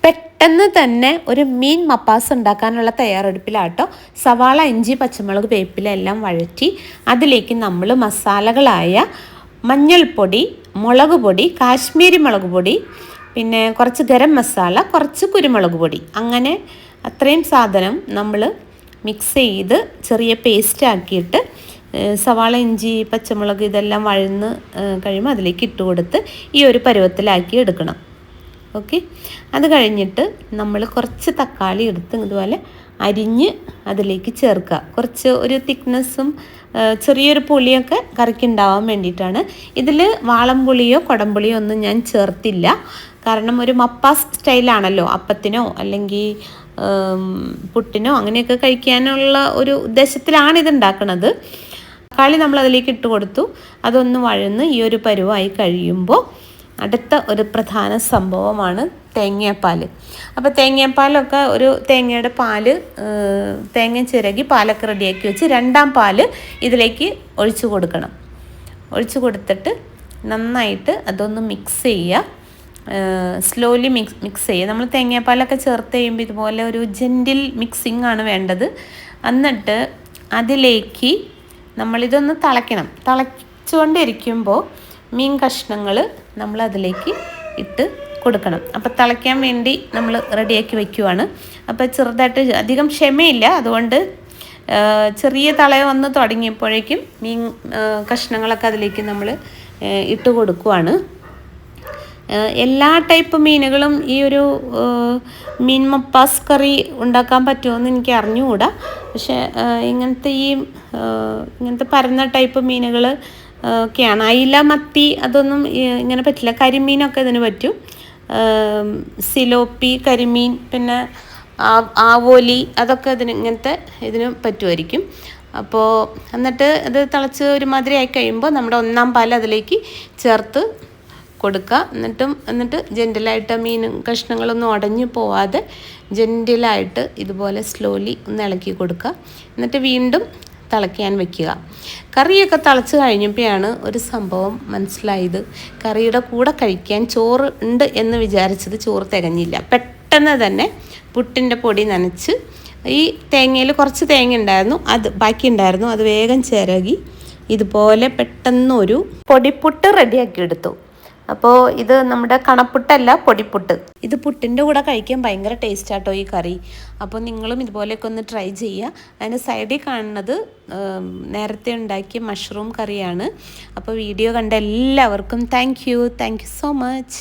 പെട്ടെന്ന് തന്നെ ഒരു മീൻ മപ്പാസ് ഉണ്ടാക്കാനുള്ള തയ്യാറെടുപ്പിലാട്ടോ. സവാള, ഇഞ്ചി, പച്ചമുളക്, വേപ്പില എല്ലാം വഴറ്റി അതിലേക്ക് നമ്മൾ മസാലകളായ മഞ്ഞൾപ്പൊടി, മുളക് പൊടി, കാശ്മീരി മുളക് പൊടി, പിന്നെ കുറച്ച് ഗരം മസാല, കുറച്ച് കുരുമുളക് പൊടി, അങ്ങനെ അത്രയും സാധനം നമ്മൾ മിക്സ് ചെയ്ത് ചെറിയ പേസ്റ്റ് ആക്കിയിട്ട് സവാള, ഇഞ്ചി, പച്ചമുളക് ഇതെല്ലാം വഴന്ന് കഴിയുമ്പോൾ അതിലേക്ക് ഇട്ട് കൊടുത്ത് ഈ ഒരു പരുവത്തിലാക്കി എടുക്കണം. ഓക്കെ, അത് കഴിഞ്ഞിട്ട് നമ്മൾ കുറച്ച് തക്കാളി എടുത്ത് ഇതുപോലെ അരിഞ്ഞ് അതിലേക്ക് ചേർക്കുക. കുറച്ച് ഒരു തിക്നെസ്സും ചെറിയൊരു പുളിയൊക്കെ കറിക്കുണ്ടാവാൻ വേണ്ടിയിട്ടാണ്. ഇതിൽ വാളംപുളിയോ കുടംപുളിയോ ഒന്നും ഞാൻ ചേർത്തില്ല. കാരണം ഒരു മപ്പാസ് സ്റ്റൈലാണല്ലോ, അപ്പത്തിനോ അല്ലെങ്കിൽ പുട്ടിനോ അങ്ങനെയൊക്കെ കഴിക്കാനുള്ള ഒരു ഉദ്ദേശത്തിലാണ് ഇത് ഉണ്ടാക്കുന്നത്. തക്കാളി നമ്മൾ അതിലേക്ക് ഇട്ട് കൊടുത്തു. അതൊന്ന് വഴന്ന് ഈ ഒരു പരുവായി കഴിയുമ്പോൾ അടുത്ത ഒരു പ്രധാന സംഭവമാണ് തേങ്ങാപ്പാൽ. അപ്പോൾ തേങ്ങാപ്പാലൊക്കെ ഒരു തേങ്ങയുടെ പാല്, തേങ്ങ ചിരകി പാലൊക്കെ റെഡിയാക്കി വെച്ച് രണ്ടാം പാല് ഇതിലേക്ക് ഒഴിച്ചു കൊടുക്കണം. ഒഴിച്ചു കൊടുത്തിട്ട് നന്നായിട്ട് അതൊന്ന് മിക്സ് ചെയ്യുക. സ്ലോലി മിക്സ് ചെയ്യുക. നമ്മൾ തേങ്ങാപ്പാലൊക്കെ ചേർത്ത് കഴിയുമ്പോൾ ഇതുപോലെ ഒരു ജെൻറ്റിൽ മിക്സിങ് ആണ് വേണ്ടത്. എന്നിട്ട് അതിലേക്ക് നമ്മളിതൊന്ന് തിളയ്ക്കണം. തിളച്ചുകൊണ്ടിരിക്കുമ്പോൾ മീൻ കഷ്ണങ്ങൾ നമ്മൾ അതിലേക്ക് ഇട്ട് കൊടുക്കണം. അപ്പോൾ തിളയ്ക്കാൻ വേണ്ടി നമ്മൾ റെഡിയാക്കി വയ്ക്കുവാണ്. അപ്പോൾ ചെറുതായിട്ട് അധികം ക്ഷമയില്ല, അതുകൊണ്ട് ചെറിയ തിള വന്ന് തുടങ്ങിയപ്പോഴേക്കും മീൻ കഷ്ണങ്ങളൊക്കെ അതിലേക്ക് നമ്മൾ ഇട്ട് കൊടുക്കുവാണ്. എല്ലാ ടൈപ്പ് മീനുകളും ഈ ഒരു മീൻ മപ്പാസ് കറി ഉണ്ടാക്കാൻ പറ്റുമെന്ന് എനിക്ക് അറിഞ്ഞുകൂടാ. പക്ഷേ ഇങ്ങനത്തെ പരന്ന ടൈപ്പ് മീനുകൾ ഒക്കെയാണ്. അയില, മത്തി അതൊന്നും ഇങ്ങനെ പറ്റില്ല. കരിമീനൊക്കെ ഇതിന് പറ്റും. സിലോപ്പി, കരിമീൻ, പിന്നെ ആവോലി അതൊക്കെ ഇതിന് പറ്റുമായിരിക്കും. അപ്പോൾ എന്നിട്ട് അത് തിളച്ച് ഒരുമാതിരി ആയി കഴിയുമ്പോൾ നമ്മുടെ ഒന്നാം പാൽ അതിലേക്ക് ചേർത്ത് കൊടുക്കുക. എന്നിട്ട് ജെൻറ്റിലായിട്ട് മീൻ കഷ്ണങ്ങളൊന്നും ഉടഞ്ഞു പോവാതെ ജെൻറ്റിലായിട്ട് ഇതുപോലെ സ്ലോലി ഒന്ന് ഇളക്കി കൊടുക്കുക. എന്നിട്ട് വീണ്ടും തിളയ്ക്കാൻ വയ്ക്കുക. കറിയൊക്കെ തിളച്ച് കഴിഞ്ഞപ്പോഴാണ് ഒരു സംഭവം മനസ്സിലായത്. കറിയുടെ കൂടെ കഴിക്കാൻ ചോറ് ഉണ്ട് എന്ന് വിചാരിച്ചത് ചോറ് തികഞ്ഞില്ല. പെട്ടെന്ന് തന്നെ പുട്ടിൻ്റെ പൊടി നനച്ച് ഈ തേങ്ങയിൽ കുറച്ച് തേങ്ങ ഉണ്ടായിരുന്നു, ബാക്കി ഉണ്ടായിരുന്നു, അത് വേഗം ചിരകി ഇതുപോലെ പെട്ടെന്നൊരു പൊടിപ്പുട്ട് റെഡിയാക്കി എടുത്തു. അപ്പോൾ ഇത് നമ്മുടെ കണപ്പുട്ടല്ല, പൊടിപ്പുട്ട്. ഇത് പുട്ടിൻ്റെ കൂടെ കഴിക്കാൻ ഭയങ്കര ടേസ്റ്റാട്ടോ ഈ കറി. അപ്പോൾ നിങ്ങളും ഇതുപോലെയൊക്കെ ഒന്ന് ട്രൈ ചെയ്യുക. അതിന് സൈഡിൽ കാണുന്നത് നേരത്തെ ഉണ്ടാക്കിയ മഷ്റൂം കറിയാണ്. അപ്പോൾ വീഡിയോ കണ്ട എല്ലാവർക്കും താങ്ക് യു സോ മച്ച്.